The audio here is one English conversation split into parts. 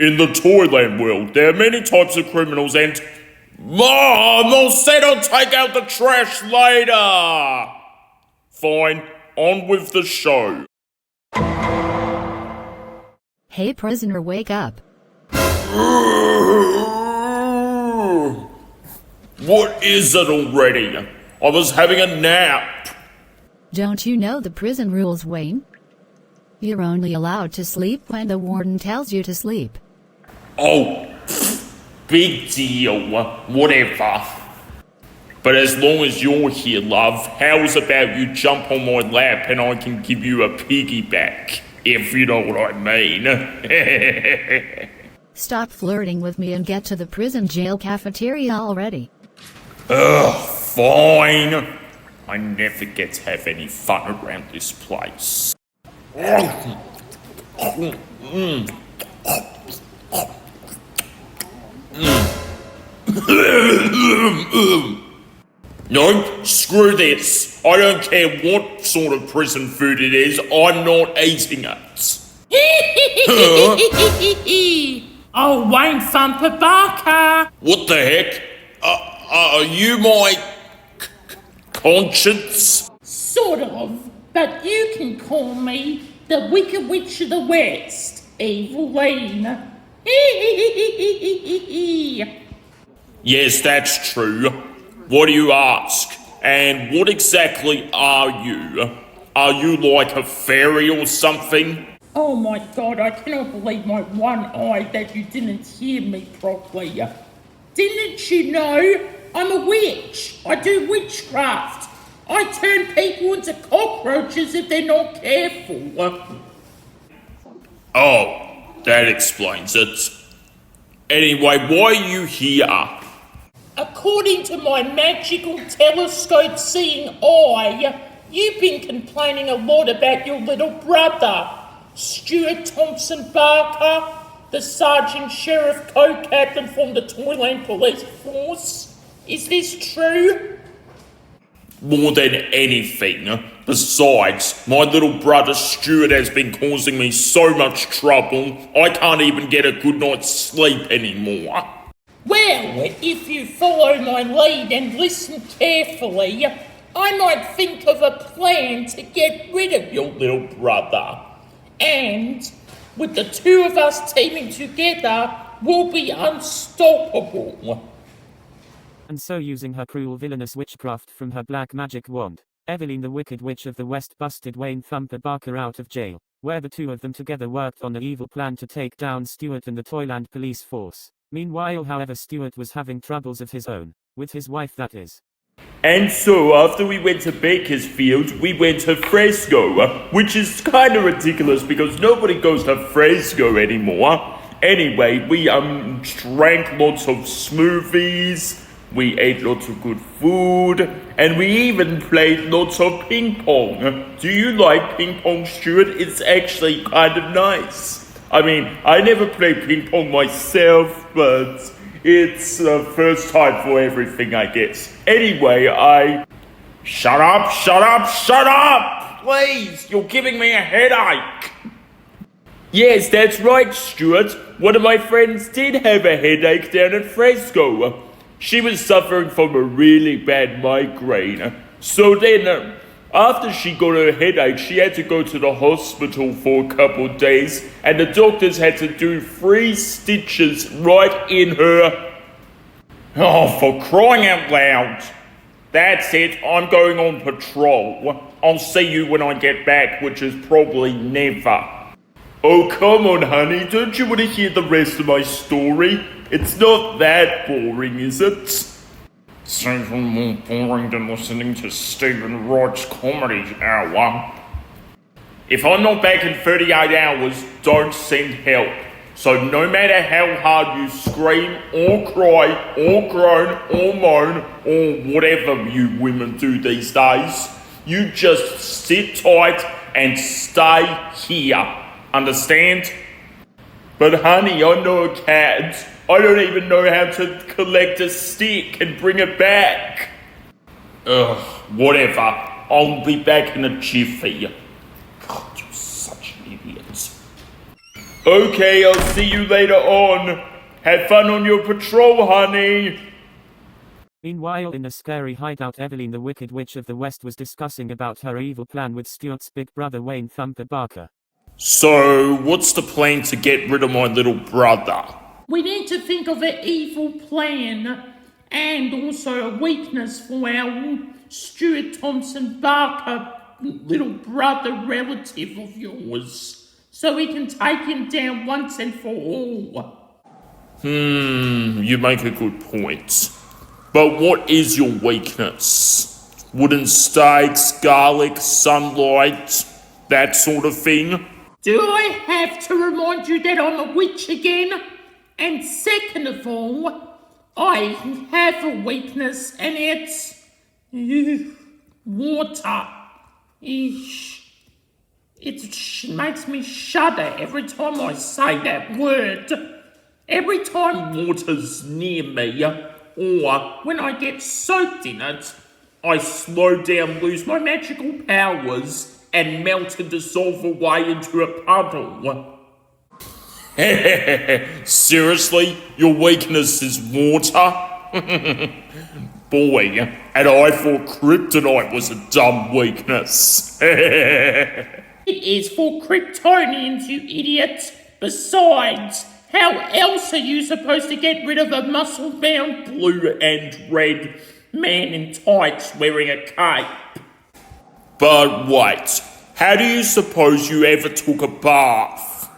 In the Toyland world, there are many types of criminals and... Mom, I said I'll take out the trash later! Fine, on with the show. Hey prisoner, wake up. What is it already? I was having a nap. Don't you know the prison rules, Wayne? You're only allowed to sleep when the warden tells you to sleep. Oh, big deal, whatever. But as long as you're here, love, how's about you jump on my lap and I can give you a piggyback, if you know what I mean. Stop flirting with me and get to the prison jail cafeteria already. Ugh, fine. I never get to have any fun around this place. No, screw this. I don't care what sort of prison food it is, I'm not eating it. Oh, Wayne Thumper Barker! What the heck? Are you my conscience? Sort of, but you can call me the Wicked Witch of the West, Evilene. Yes, that's true. What do you ask? And what exactly are you? Are you like a fairy or something? Oh my god, I cannot believe my one eye that you didn't hear me properly. Didn't you know I'm a witch? I do witchcraft. I turn people into cockroaches if they're not careful. Oh, that explains it. Anyway, why are you here? According to my magical telescope seeing eye, you've been complaining a lot about your little brother, Stuart Thompson Barker, the Sergeant Sheriff Co-Captain from the Toyland Police Force. Is this true? More than anything. Besides, my little brother Stuart has been causing me so much trouble, I can't even get a good night's sleep anymore. Well, if you follow my lead and listen carefully, I might think of a plan to get rid of your little brother. And with the two of us teaming together, we'll be unstoppable. And so, using her cruel villainous witchcraft from her black magic wand, Evelyn the Wicked Witch of the West busted Wayne Thumper Barker out of jail, where the two of them together worked on the evil plan to take down Stuart and the Toyland police force. Meanwhile, however, Stuart was having troubles of his own, with his wife that is. And so, after we went to Bakersfield, we went to Fresco, which is kind of ridiculous because nobody goes to Fresco anymore. Anyway, we drank lots of smoothies, we ate lots of good food, and we even played lots of ping pong. Do you like ping pong, Stuart? It's actually kind of nice. I mean, I never played ping pong myself, but it's the first time for everything, I guess. Anyway, Shut up! Please, you're giving me a headache! Yes, that's right, Stuart. One of my friends did have a headache down at Fresco. She was suffering from a really bad migraine. So then, after she got her headache, she had to go to the hospital for a couple of days, and the doctors had to do 3 stitches right in her. Oh, for crying out loud. That's it, I'm going on patrol. I'll see you when I get back, which is probably never. Oh, come on, honey, don't you want to hear the rest of my story? It's not that boring, is it? It's even more boring than listening to Stephen Wright's comedy hour. If I'm not back in 38 hours, don't send help. So no matter how hard you scream or cry or groan or moan or whatever you women do these days, you just sit tight and stay here. Understand? But honey, I'm not a cat. I don't even know how to collect a stick and bring it back. Ugh, whatever. I'll be back in a jiffy. God, you're such an idiot. Okay, I'll see you later on. Have fun on your patrol, honey. Meanwhile, in a scary hideout, Evelyn, the Wicked Witch of the West, was discussing about her evil plan with Stuart's big brother Wayne Thumper Barker. So, what's the plan to get rid of my little brother? We need to think of an evil plan and also a weakness for our Stuart Thompson Barker little brother relative of yours, so we can take him down once and for all. You make a good point. But what is your weakness? Wooden stakes, garlic, sunlight, that sort of thing? Do I have to remind you that I'm a witch again? And second of all, I have a weakness, and it's water. It makes me shudder every time I say that word. Every time water's near me, or when I get soaked in it, I slow down, lose my magical powers, and melt and dissolve away into a puddle. Seriously? Your weakness is water? Boy, and I thought kryptonite was a dumb weakness. It is for Kryptonians, you idiot. Besides, how else are you supposed to get rid of a muscle-bound blue and red man in tights wearing a cape? But wait, how do you suppose you ever took a bath?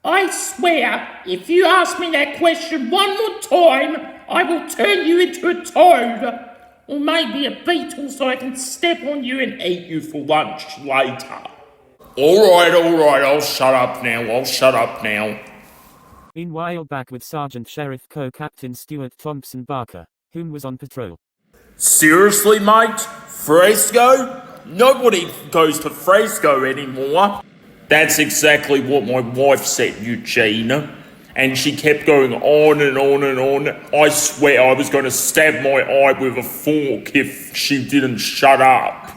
I swear, if you ask me that question one more time, I will turn you into a toad. Or maybe a beetle so I can step on you and eat you for lunch later. Alright, I'll shut up now. Meanwhile, back with Sergeant Sheriff Co-Captain Stuart Thompson Barker, whom was on patrol. Seriously, mate? Fresco? Nobody goes to Fresco anymore. That's exactly what my wife said, Eugene. And she kept going on and on and on. I swear I was going to stab my eye with a fork if she didn't shut up.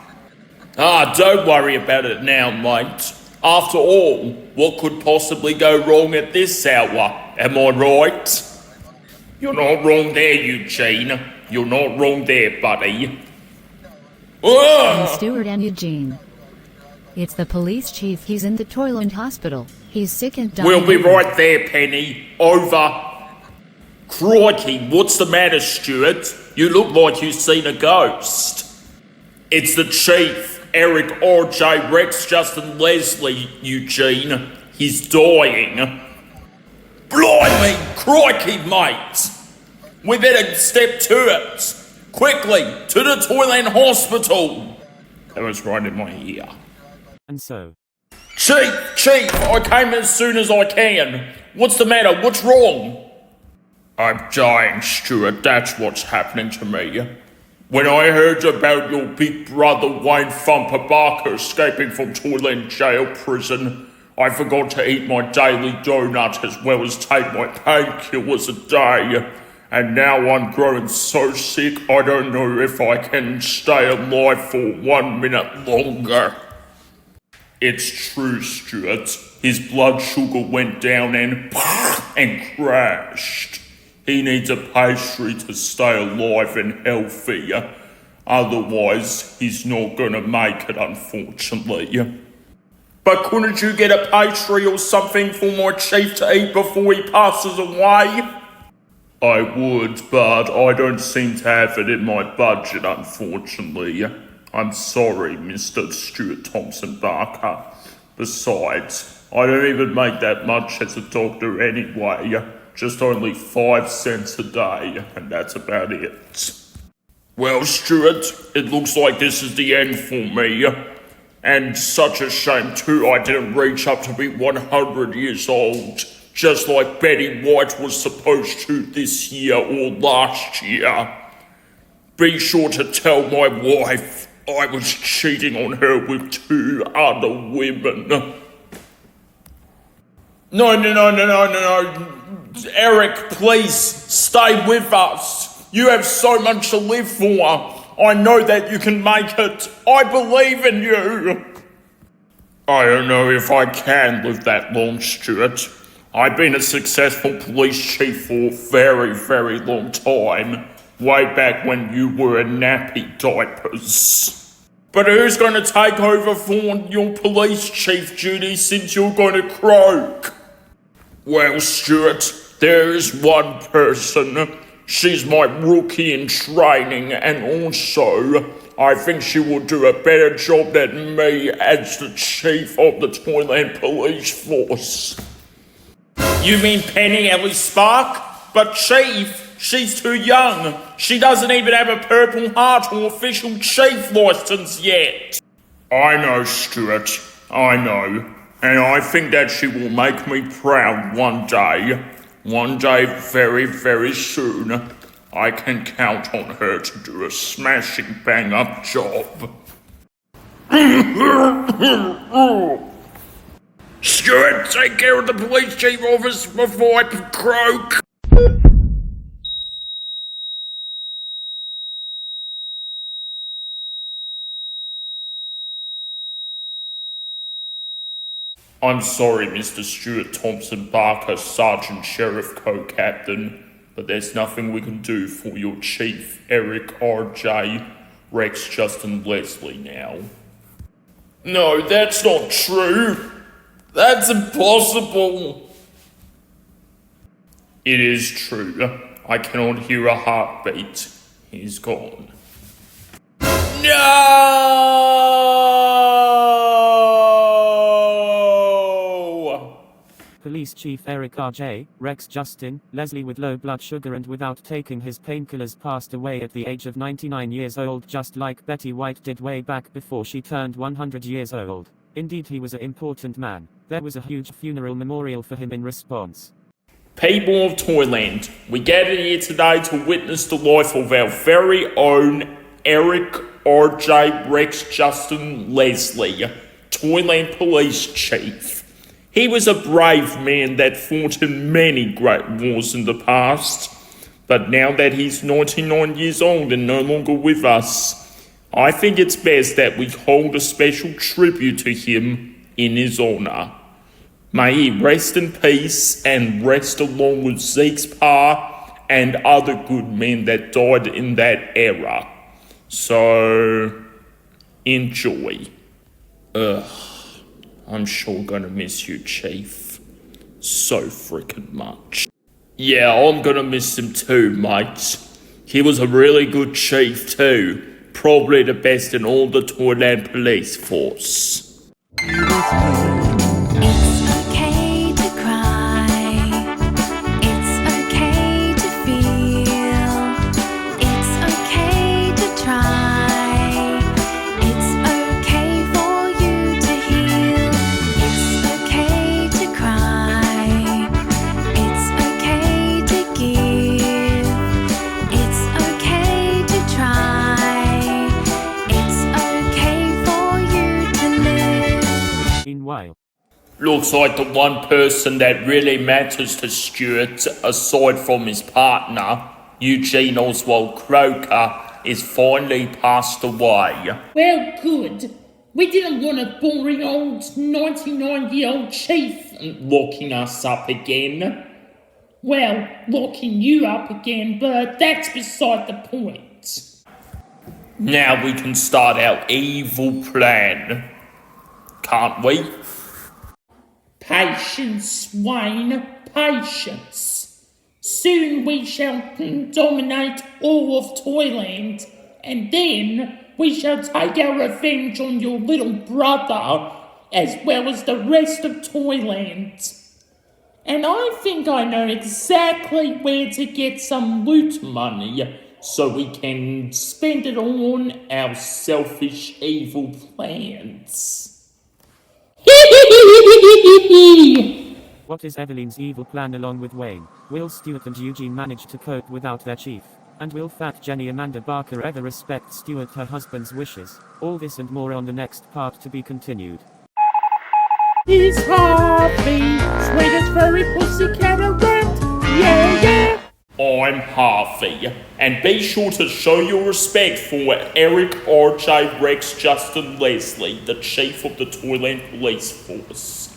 Don't worry about it now, mate. After all, what could possibly go wrong at this hour? Am I right? You're not wrong there, Eugene. You're not wrong there, buddy. And Stuart and Eugene. It's the police chief. He's in the Toyland hospital. He's sick and dying. We'll be right there, Penny. Over. Crikey, what's the matter, Stuart? You look like you've seen a ghost. It's the chief, Eric, RJ, Rex, Justin, Leslie, Eugene. He's dying. Blimey, crikey, mate. We better step to it. Quickly, to the Toyland hospital. That was right in my ear. And so, Chief, I came as soon as I can. What's the matter? What's wrong? I'm dying, Stuart. That's what's happening to me. When I heard about your big brother Wayne Thumper Barker escaping from Toyland jail prison, I forgot to eat my daily donut as well as take my painkillers a day. And now I'm growing so sick I don't know if I can stay alive for 1 minute longer. It's true, Stuart. His blood sugar went down and crashed. He needs a pastry to stay alive and healthy. Otherwise, he's not gonna make it, unfortunately. But couldn't you get a pastry or something for my chief to eat before he passes away? I would, but I don't seem to have it in my budget, unfortunately. I'm sorry, Mr. Stuart Thompson Barker. Besides, I don't even make that much as a doctor anyway. Just only 5 cents a day, and that's about it. Well, Stuart, it looks like this is the end for me. And such a shame too I didn't reach up to be 100 years old, just like Betty White was supposed to this year or last year. Be sure to tell my wife I was cheating on her with 2 other women. No. Eric, please, stay with us. You have so much to live for. I know that you can make it. I believe in you. I don't know if I can live that long, Stuart. I've been a successful police chief for a very, very long time. Way back when you were in nappy diapers. But who's going to take over for your police chief duties since you're going to croak? Well, Stuart, there is one person. She's my rookie in training, and also, I think she will do a better job than me as the chief of the Toyland Police Force. You mean Penny Ellie Spark? But Chief, she's too young. She doesn't even have a Purple Heart or official chief license yet. I know, Stuart. I know. And I think that she will make me proud one day. One day very, very soon. I can count on her to do a smashing bang-up job. Stuart, take care of the police chief office before I croak. I'm sorry, Mr. Stuart Thompson Barker, Sergeant Sheriff Co-Captain, but there's nothing we can do for your chief, Eric R.J. Rex Justin Leslie now. No, that's not true. That's impossible. It is true. I cannot hear a heartbeat. He's gone. No! Police Chief Eric R.J. Rex Justin Leslie, with low blood sugar and without taking his painkillers, passed away at the age of 99 years old, just like Betty White did way back before she turned 100 years old. Indeed, he was an important man. There was a huge funeral memorial for him in response. People of Toyland, we gathered here today to witness the life of our very own Eric R.J. Rex Justin Leslie, Toyland Police Chief. He was a brave man that fought in many great wars in the past, but now that he's 99 years old and no longer with us, I think it's best that we hold a special tribute to him in his honour. May he rest in peace and rest along with Zeke's pa and other good men that died in that era. So, enjoy. I'm sure gonna miss you, Chief. So freaking much. Yeah, I'm gonna miss him too, mate. He was a really good chief too. Probably the best in all the Toyland Police Force. It's okay to cry. It's okay to feel. It's okay to try. It's okay for you to heal. It's okay to cry. It's okay to give. It's okay to try. It's okay for you to live. Meanwhile, Looks like the one person that really matters to Stuart, aside from his partner, Eugene Oswald Croaker, is finally passed away. Well, good. We didn't want a boring old 99-year-old chief locking us up again. Well, locking you up again, but that's beside the point. Now we can start our evil plan. Can't we? Patience, Wayne, patience. Soon we shall dominate all of Toyland, and then we shall take our revenge on your little brother, as well as the rest of Toyland. And I think I know exactly where to get some loot money, so we can spend it on our selfish evil plans. what is Evelyne's evil plan along with Wayne? Will Stuart and Eugene manage to cope without their chief? And will Phat Jennie Amanda Barker ever respect Stuart, her husband's wishes? All this and more on the next part to be continued. He's Harvey, sweetest furry pussycat around. Yeah, yeah. I'm Harvey. And be sure to show your respect for Eric R.J. Rex Justin Leslie, the Chief of the Toyland Police Force.